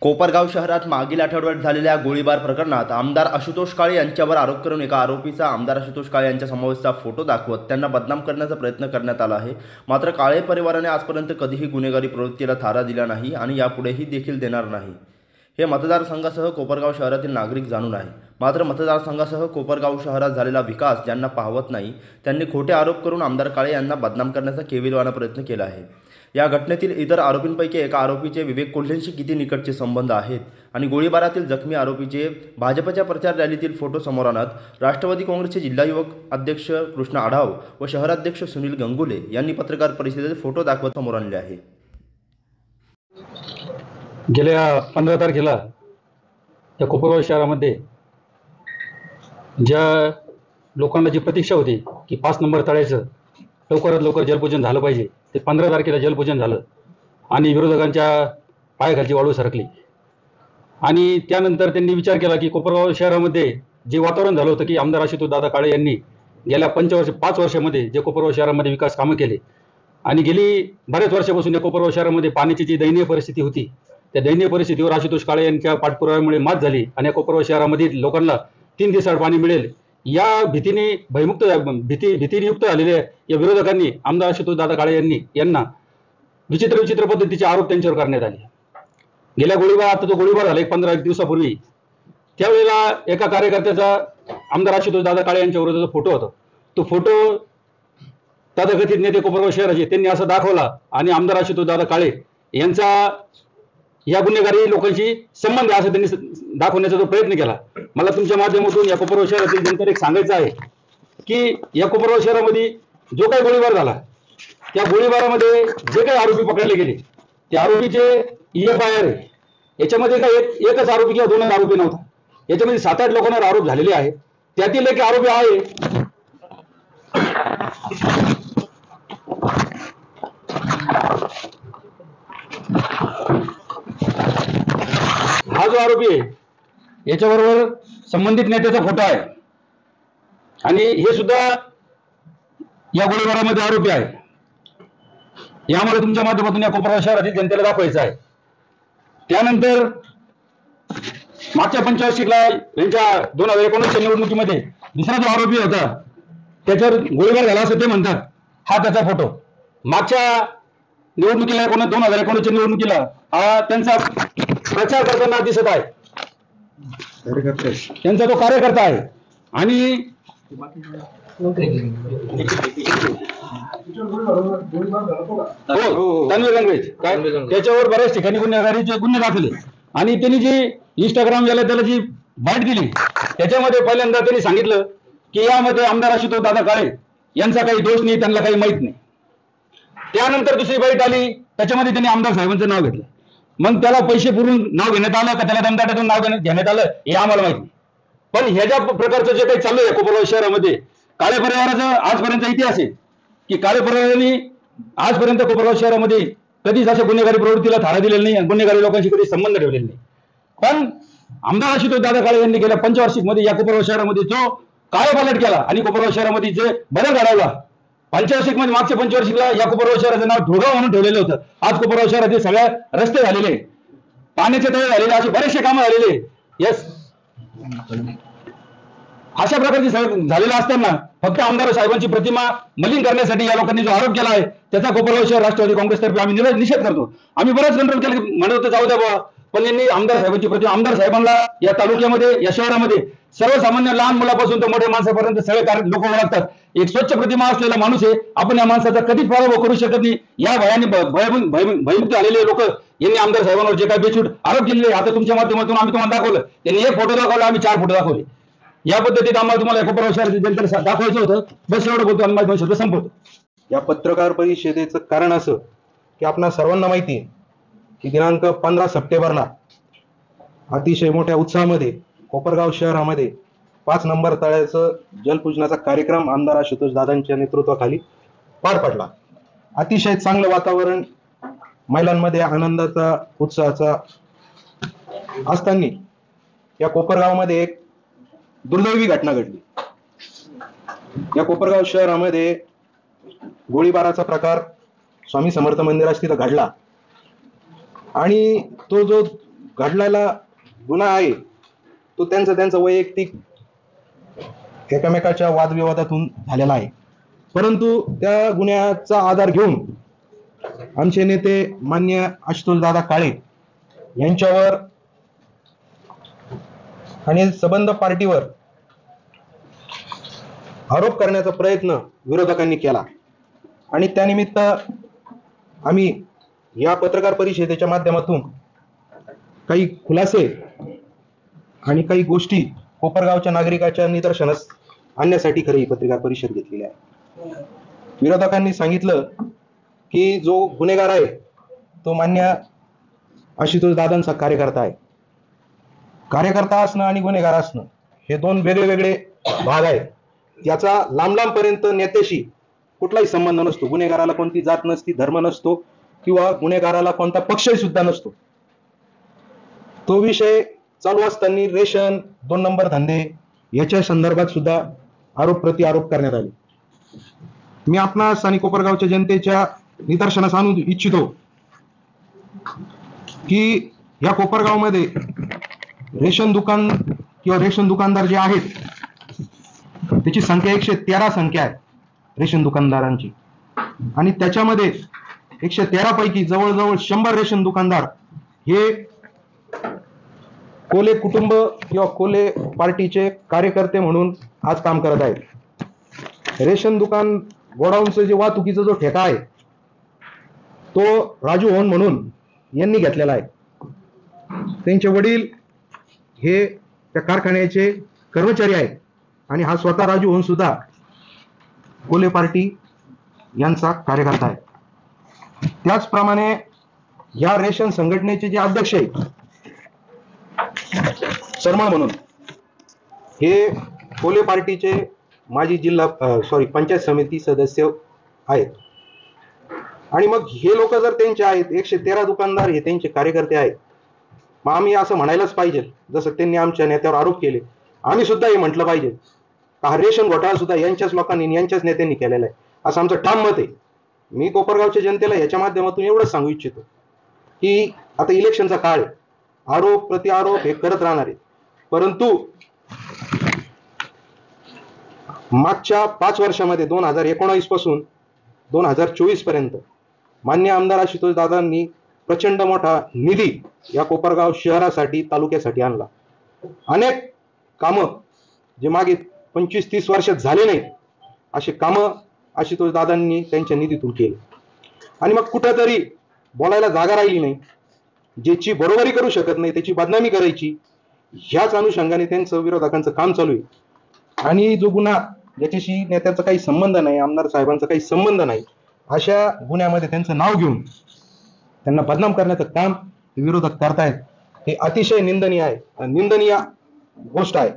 कोपरगाव शहरात मागील आठवड्यात झालेल्या गोळीबार प्रकरणात आमदार आशुतोष काळे यांच्यावर आरोप करून एका आरोपीचा आमदार आशुतोष काळे यांच्या समावेशचा फोटो दाखवत त्यांना बदनाम करण्याचा प्रयत्न करण्यात आला आहे। मात्र काळे परिवाराने आजपर्यंत कधीही गुन्हेगारी प्रवृत्तीला थारा दिला नाही आणि यापुढेही देखील देणार नाही हे मतदारसंघासह कोपरगाव शहरातील नागरिक जाणून आहे। मात्र मतदारसंघासह कोपरगाव शहरात झालेला विकास ज्यांना पाहवत नाही त्यांनी खोटे आरोप करून आमदार काळे यांना बदनाम करण्याचा केविलवाणा प्रयत्न केला आहे। या घटनेतील इतर आरोपींपैकी एका आरोपीचे विवेक कोल्हेंशी किती निकटचे संबंध आहेत आणि गोळीबारातील जखमी आरोपीचे भाजपच्या प्रचार रॅलीतील फोटो समोर आणत राष्ट्रवादी काँग्रेसचे जिल्हा युवक अध्यक्ष कृष्ण आढाव व शहराध्यक्ष सुनील गंगुले यांनी पत्रकार परिषदेत फोटो दाखवत समोर आणले आहे। गेल्या 15 तारखेला या कोपरगाव शहरामध्ये ज्या लोकांना जी प्रतीक्षा होती की 5 नंबर तळ्याचं लवकरात लवकर जलपूजन झालं पाहिजे, ते 15 तारखेला जलपूजन झालं आणि विरोधकांच्या पायाखालची वाळू सरकली। आणि त्यानंतर त्यांनी विचार केला की कोपरगाव शहरामध्ये जे वातावरण झालं होतं की आमदार आशुतोष दादा काळे यांनी गेल्या 5 वर्षामध्ये जे कोपरगाव शहरामध्ये विकास कामं केले आणि गेली बऱ्याच वर्षापासून या कोपरगाव शहरामध्ये पाण्याची जी दयनीय परिस्थिती होती, त्या दयनीय परिस्थितीवर आशुतोष काळे यांच्या पाठपुराव्यामुळे मात झाली आणि या कोपरगाव शहरामध्ये लोकांना 3 दिवसाआड पाणी मिळेल या भीतीने भीतीयुक्त झालेल्या या विरोधकांनी आमदार आशुतोष दादा काळे यांना विचित्र पद्धतीचे आरोप त्यांच्यावर करण्यात आले। गेल्या गोळीबार आता जो गोळीबार झाला 15 दिवसापूर्वी, त्यावेळेला एका कार्यकर्त्याचा आमदार आशुतोष दादा काळे यांच्या विरोधाचा फोटो होता। तो फोटो तथाकथित नेते कोपरगाव शहराचे त्यांनी असा दाखवला आणि आमदार आशुतोष दादा काळे यांचा या गुन्हेगारी लोकांशी संबंध असं त्यांनी दाखवण्याचा जो प्रयत्न केला। मला तुमच्या माध्यमातून या कोपरगाव शहरातील जनतेला एक सांगायचं आहे की या कोपरगाव शहरामध्ये जो काही गोळीबार झाला, त्या गोळीबारामध्ये जे काही आरोपी पकडले गेले त्या आरोपीचे EFIR आहे। याच्यामध्ये काय एकच आरोपी किंवा 2 आरोपी नव्हता, याच्यामध्ये 7-8 लोकांवर आरोप झालेले आहेत। त्यातील एक आरोपी आहे हा जो आरोपी आहे याच्याबरोबर संबंधित नेत्याचा फोटो आहे आणि हे सुद्धा या गोळीबारामध्ये आरोपी आहे। यामुळे तुमच्या माध्यमातून या कोपरगाव शहरातील जनतेला दाखवायचं आहे। त्यानंतर मागच्या पंचवार्षिकला यांच्या 2019च्या निवडणुकीमध्ये दुसरा जो आरोपी होता त्याच्यावर गोळीबार झाला असं ते म्हणतात, हा त्याचा फोटो मागच्या निवडणुकीला 2019च्या निवडणुकीला हा त्यांचा प्रचार करताना दिसत आहे, त्यांचा तो कार्यकर्ता आहे। आणि तन्वीर लँग्वेज काय त्याच्यावर बऱ्याच ठिकाणी गुन्हेगारीचे गुन्हे दाखले आणि त्यांनी जी इंस्टाग्राम त्याला जी बाईट दिली त्याच्यामध्ये पहिल्यांदा त्यांनी सांगितलं की यामध्ये आमदार आशुतोष दादा काळे यांचा काही दोष नाही, त्यांना काही माहित नाही। त्यानंतर दुसरी बाईट आली, त्याच्यामध्ये त्यांनी आमदार साहेबांचं नाव घेतलं। मग त्याला पैसे पुरून नाव घेण्यात आलं का त्याला दमदाट्यातून नाव घेण्यात आलं हे आम्हाला माहिती नाही। पण ह्या प्रकारचं जे काही चालू आहे कोपरगाव शहरामध्ये, काळे परिवाराचा आजपर्यंत इतिहास आहे की काळे परिवाराने आजपर्यंत कोपरगाव शहरामध्ये कधीच अशा गुन्हेगारी प्रवृत्तीला थारा दिलेला नाही आणि गुन्हेगारी लोकांशी कधी संबंध ठेवलेला नाही। पण आमदार आशुतोष दादा काळे यांनी गेल्या 5 वर्षामध्ये या कोपरगाव शहरामध्ये जो कायापालट केला आणि कोपरगाव शहरामध्ये जे बदल घडवला, 5 वर्षिक म्हणजे मागच्या 5 वर्षिकला या कोपरगाव शहराचं नाव ढोगाव म्हणून ठेवलेलं होतं। आज कोपरगाव शहरातील सगळ्या रस्ते झालेले, पाण्याचे तळे झालेले, असे बरेचसे कामं झालेले। यस, अशा प्रकारचे झालेलं असताना फक्त आमदार साहेबांची प्रतिमा मलिन करण्यासाठी या लोकांनी जो आरोप केला आहे त्याचा कोपरगाव शहर राष्ट्रवादी काँग्रेसतर्फे आम्ही निषेध करतो। आम्ही बरेच कंट्रोल केले, म्हणत होतो जाऊ द्या बाबा, पण यांनी आमदार साहेबांची प्रतिमा, आमदार साहेबांना या तालुक्यामध्ये या शहरामध्ये सर्वसामान्य लहान मुलापासून तर मोठ्या माणसापर्यंत सगळे लोक ओळखतात। एक स्वच्छ प्रतिमा असलेला माणूस आहे, आपण या माणसाचा कधीच पराभव करू शकत नाही। या भयाने भयमुक्त झालेले लोक यांनी आमदार साहेबांवर जे काही बेछूट आरोप केलेले, आता तुमच्या माध्यमातून आम्ही तुम्हाला दाखवलं, त्यांनी 1 फोटो दाखवला, आम्ही 4 फोटो दाखवले। या पद्धतीत आम्हाला तुम्हाला कोपरगाव शहरातील जनतेला दाखवायचं होतं। बस एवढं बोलतो आणि माझा शब्द संपवतो। या पत्रकार परिषदेचं कारण असं की आपल्या सर्वांना माहिती आहे की दिनांक 15 सप्टेंबरला अतिशय मोठ्या उत्साहामध्ये कोपरगाव शहरामध्ये 5 नंबर तळ्याचं जलपूजनाचा कार्यक्रम आमदार आशुतोष दादांच्या नेतृत्वाखाली पार पडला। अतिशय चांगलं वातावरण, महिलांमध्ये आनंदाचा उत्साहाचा असताना या कोपरगावमध्ये एक दुर्दैवी घटना घडली। या कोपरगाव शहरामध्ये गोळीबाराचा प्रकार स्वामी समर्थ मंदिरात तिथं घडला आणि तो जो घडलेला गुन्हा आहे तो त्यांचा वैयक्तिक एकमेकाच्या वादविवादातून झालेला आहे. परंतु त्या गुन्ह्याचा आधार घेऊन आमचे नेते मान्य आशुतोषदादा काळे यांच्यावर आणि सबंध पार्टीवर आरोप करण्याचा प्रयत्न विरोधकांनी केला आणि त्यानिमित्त आम्ही या पत्रकार परिषदेच्या माध्यमातून काही खुलासे आणि काही गोष्टी कोपरगावच्या नागरिकाच्या निदर्शनास आणण्यासाठी खरी पत्रकार परिषद घेतलेली आहे. विरोधकांनी सांगितलं की जो गुन्हेगार आहे तो मान्य आशुतोष दादांचा कार्यकर्ता आहे. कार्यकर्ता असणं आणि गुन्हेगार असणं हे दोन वेगळे भाग आहेत. याचा लांब नेत्याशी कुठलाही संबंध नसतो. गुन्हेगाराला कोणती जात नसती, धर्म नसतो किंवा गुन्हेगाराला कोणता पक्षही सुद्धा नसतो. तो विषय चालू असताना रेशन, 2 नंबर धंदे याच्या संदर्भात सुद्धा आरोप प्रति आरोप करण्यात आले. मी आपणास आणि कोपरगावच्या जनतेच्या निदर्शनास आणू इच्छितो की या कोपरगावमध्ये रेशन दुकान किंवा रेशन दुकानदार जे आहेत त्याची संख्या 113 संख्या आहे रेशन दुकानदारांची, आणि त्याच्यामध्ये 113 पैकी जवळजवळ 100 रेशन दुकानदार हे कोले कुटुंब किंवा कोले पार्टीचे कार्यकर्ते म्हणून आज काम करत आहेत. रेशन दुकान गोडाऊनचं जे वाहतुकीचा जो ठेका आहे तो राजू होन म्हणून यांनी घेतलेला आहे. त्यांचे वडील हे त्या कारखान्याचे कर्मचारी आहेत आणि हा स्वतः राजू होन सुद्धा कोले पार्टी यांचा कार्यकर्ता आहे. त्याचप्रमाणे या रेशन संघटनेचे जे अध्यक्ष आहेत शर्मा म्हणून हे कोले पार्टीचे माजी पंचायत समिती सदस्य आहेत. आणि मग हे लोक जर त्यांचे आहेत, 113 दुकानदार हे त्यांचे कार्यकर्ते आहेत, मग आम्ही असं म्हणायलाच पाहिजे जसं त्यांनी आमच्या नेत्यावर आरोप केले, आम्ही सुद्धा हे म्हटलं पाहिजे हा रेशन घोटाळा सुद्धा यांच्याच लोकांनी यांच्याच नेत्यांनी केलेला आहे असं आमचं ठाम मत आहे. मी कोपरगावच्या जनतेला याच्या माध्यमातून एवढंच सांगू इच्छितो की आता इलेक्शनचा काळ आहे, आरोप प्रति आरोप हे करत राहणार आहे. परंतु मागच्या 5 वर्षामध्ये 2019 पासून 2024 पर्यंत मान्य आमदार आशुतोष दादांनी प्रचंड मोठा निधी या कोपरगाव शहरासाठी, तालुक्यासाठी आणला. अनेक कामं जे मागे 25-30 वर्षात झाले नाहीत असे कामं आशुतोष दादांनी त्यांच्या निधीतून केले. आणि मग कुठेतरी बोलायला जागा राहिली नाही, ज्याची बरोबरी करू शकत नाही त्याची बदनामी करायची, ह्याच अनुषंगाने त्यांचं विरोधकांचं काम चालू आहे. आणि जो गुन्हा ज्याच्याशी नेत्याचा काही संबंध नाही, आमदार साहेबांचा काही संबंध नाही, अशा गुन्ह्यामध्ये त्यांचं नाव घेऊन त्यांना बदनाम करण्याचं काम विरोधक करतायत. हे अतिशय निंदनीय आहे, निंदनीय गोष्ट आहे.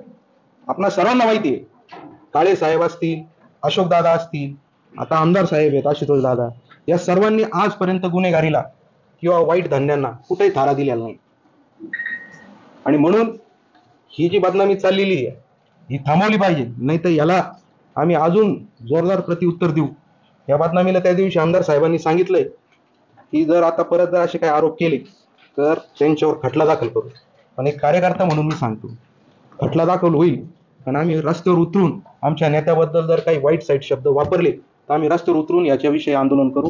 आपणा सर्वांना माहिती आहे, काळे साहेब असतील, अशोक दादा असतील, आता आमदार साहेब आहेत आशुतोष दादा, या सर्वांनी आजपर्यंत गुन्हेगारीला किंवा वाईट धंद्यांना कुठेही थारा दिलेला नाही. आणि म्हणून ही जी बदनामी चाललेली आहे ही थांबवली पाहिजे, नाही तर याला आम्ही अजून जोरदार प्रत्युत्तर देऊ. या बदनामीला त्या दिवशी आमदार साहेबांनी सांगितलंय की जर आता परत जर असे काही आरोप केले तर त्यांच्यावर खटला दाखल करू. पण एक कार्यकर्ता म्हणून मी सांगतो, खटला दाखल होईल आणि आम्ही रस्त्यावर उतरून आमच्या नेत्याबद्दल जर काही वाईट साईट शब्द वापरले तर आम्ही रस्त्यावर उतरून याच्याविषयी आंदोलन करू.